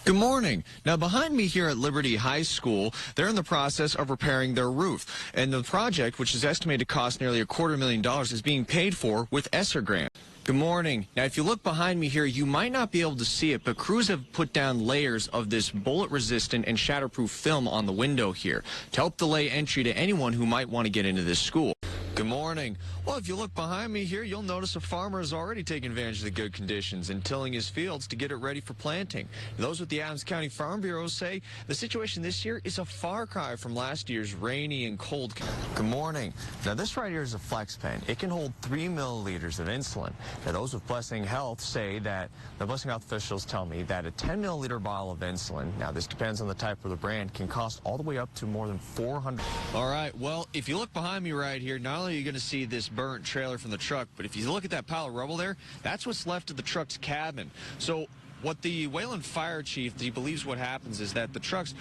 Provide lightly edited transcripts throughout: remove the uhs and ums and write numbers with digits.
Good morning. Now, behind me here at Liberty High School, they're in the process of repairing their roof. And the project, which is estimated to cost nearly $250,000, is being paid for with ESSER grant. Good morning. Now, if you look behind me here, you might not be able to see it, but crews have put down layers of this bullet-resistant and shatterproof film on the window here to help delay entry to anyone who might want to get into this school. Good morning. Well, if you look behind me here, you'll notice a farmer is already taking advantage of the good conditions and tilling his fields to get it ready for planting. Those with the Adams County Farm Bureau say the situation this year is a far cry from last year's rainy and cold. Good morning. Now, this right here is a flex pen. It can hold 3 milliliters of insulin. Now, those with Blessing Health say that the Blessing Health officials tell me that a 10 milliliter bottle of insulin, now this depends on the type of the brand, can cost all the way up to more than $400. All right, well, if you look behind me right here, not only are you going to see this burnt trailer from the truck, but if you look at that pile of rubble there, that's what's left of the truck's cabin. So what the Wayland fire chief, he believes what happens is that the truck's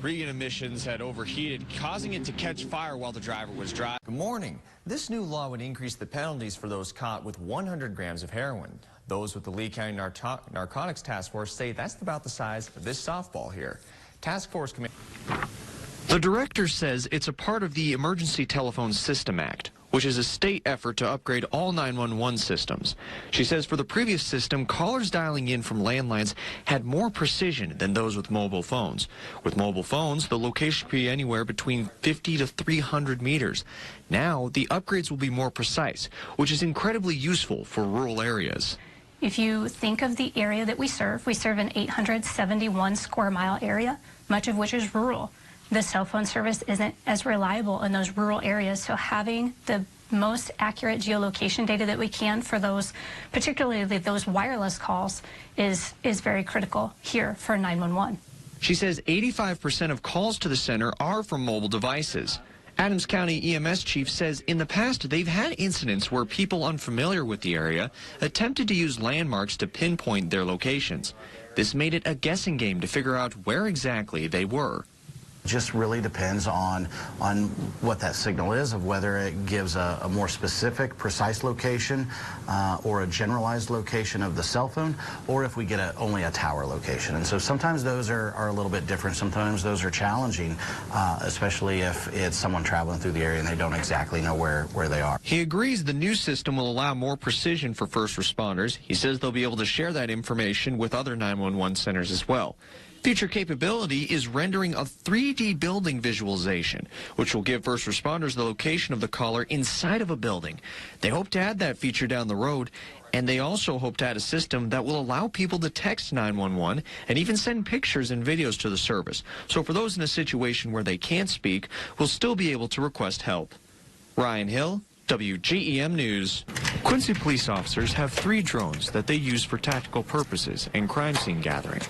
Regan emissions had overheated, causing it to catch fire while the driver was driving. Good morning. This new law would increase the penalties for those caught with 100 grams of heroin. Those with the Lee County Narcotics Task Force say that's about the size of this softball here. Task Force Commander. The director says it's a part of the Emergency Telephone System Act, which is a state effort to upgrade all 911 systems. She says for the previous system, callers dialing in from landlines had more precision than those with mobile phones. With mobile phones, the location could be anywhere between 50 to 300 meters. Now, the upgrades will be more precise, which is incredibly useful for rural areas. If you think of the area that we serve an 871 square mile area, much of which is rural. The cell phone service isn't as reliable in those rural areas, so having the most accurate geolocation data that we can for those, particularly those wireless calls, is very critical here for 911. She says 85% of calls to the center are from mobile devices. Adams County EMS chief says in the past they've had incidents where people unfamiliar with the area attempted to use landmarks to pinpoint their locations. This made it a guessing game to figure out where exactly they were. Just really depends on what that signal is, of whether it gives a more specific, precise location or a generalized location of the cell phone, or if we get only a tower location. And so sometimes those are a little bit different. Sometimes those are challenging, especially if it's someone traveling through the area and they don't exactly know where they are. He agrees the new system will allow more precision for first responders. He says they'll be able to share that information with other 911 centers as well. Future capability is rendering a 3D building visualization, which will give first responders the location of the caller inside of a building. They hope to add that feature down the road, and they also hope to add a system that will allow people to text 911 and even send pictures and videos to the service. So for those in a situation where they can't speak, will still be able to request help. Ryan Hill, WGEM News. Quincy police officers have 3 drones that they use for tactical purposes and crime scene gathering.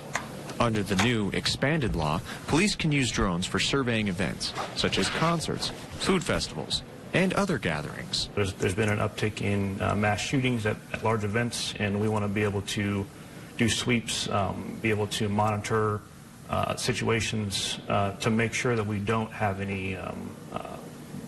Under the new, expanded law, police can use drones for surveying events, such as concerts, food festivals, and other gatherings. There's been an uptick in mass shootings at large events, and we want to be able to do sweeps, be able to monitor situations to make sure that we don't have any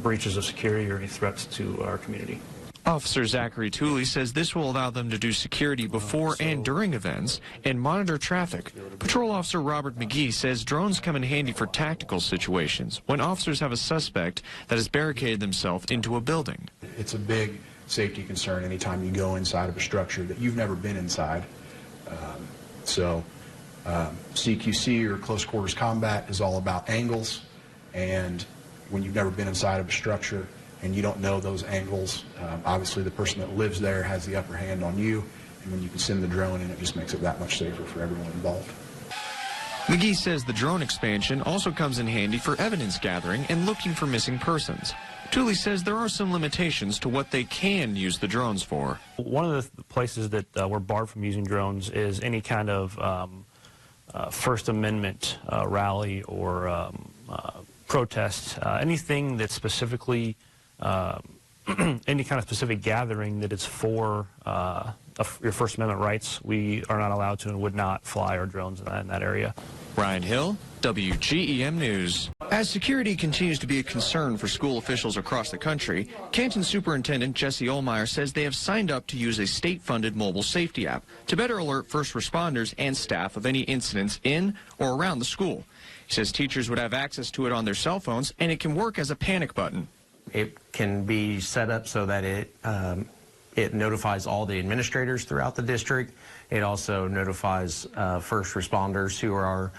breaches of security or any threats to our community. Officer Zachary Tooley says this will allow them to do security before and during events and monitor traffic. Patrol Officer Robert McGee says drones come in handy for tactical situations when officers have a suspect that has barricaded themselves into a building. It's a big safety concern anytime you go inside of a structure that you've never been inside. CQC, or close quarters combat, is all about angles, and when you've never been inside of a structure and you don't know those angles, obviously the person that lives there has the upper hand on you, and when you can send the drone in, it just makes it that much safer for everyone involved. McGee says the drone expansion also comes in handy for evidence gathering and looking for missing persons. Tooley says there are some limitations to what they can use the drones for. One of the places that we're barred from using drones is any kind of First Amendment rally or protest, anything that's specifically any kind of specific gathering that is for your First Amendment rights. We are not allowed to and would not fly our drones in that area. Ryan Hill, WGEM News. As security continues to be a concern for school officials across the country, Canton Superintendent Jesse Ohlmeyer says they have signed up to use a state-funded mobile safety app to better alert first responders and staff of any incidents in or around the school. He says teachers would have access to it on their cell phones, and it can work as a panic button. It can be set up so that it notifies all the administrators throughout the district. It also notifies first responders who are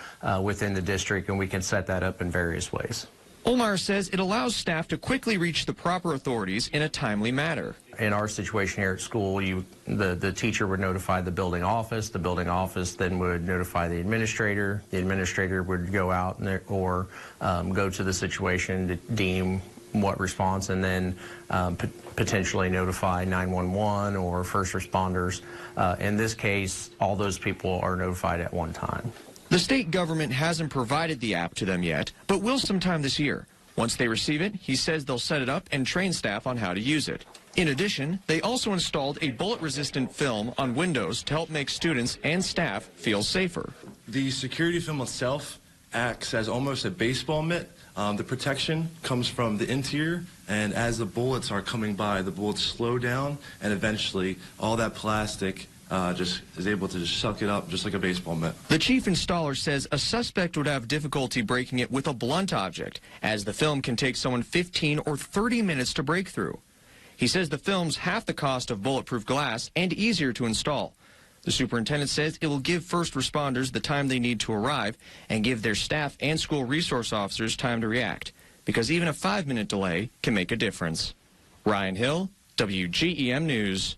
within the district, and we can set that up in various ways. Ohlmeyer says it allows staff to quickly reach the proper authorities in a timely manner. In our situation here at school, the teacher would notify the building office then would notify the administrator would go out or go to the situation to deem what response, and then potentially notify 911 or first responders. In this case, all those people are notified at one time. The state government hasn't provided the app to them yet, but will sometime this year. Once they receive it, he says they'll set it up and train staff on how to use it. In addition, they also installed a bullet-resistant film on windows to help make students and staff feel safer. The security film itself acts as almost a baseball mitt. The protection comes from the interior, and as the bullets are coming by, the bullets slow down, and eventually all that plastic just is able to just suck it up just like a baseball mitt. The chief installer says a suspect would have difficulty breaking it with a blunt object, as the film can take someone 15 or 30 minutes to break through. He says the film's half the cost of bulletproof glass and easier to install. The superintendent says it will give first responders the time they need to arrive and give their staff and school resource officers time to react, because even a 5-minute delay can make a difference. Ryan Hill, WGEM News.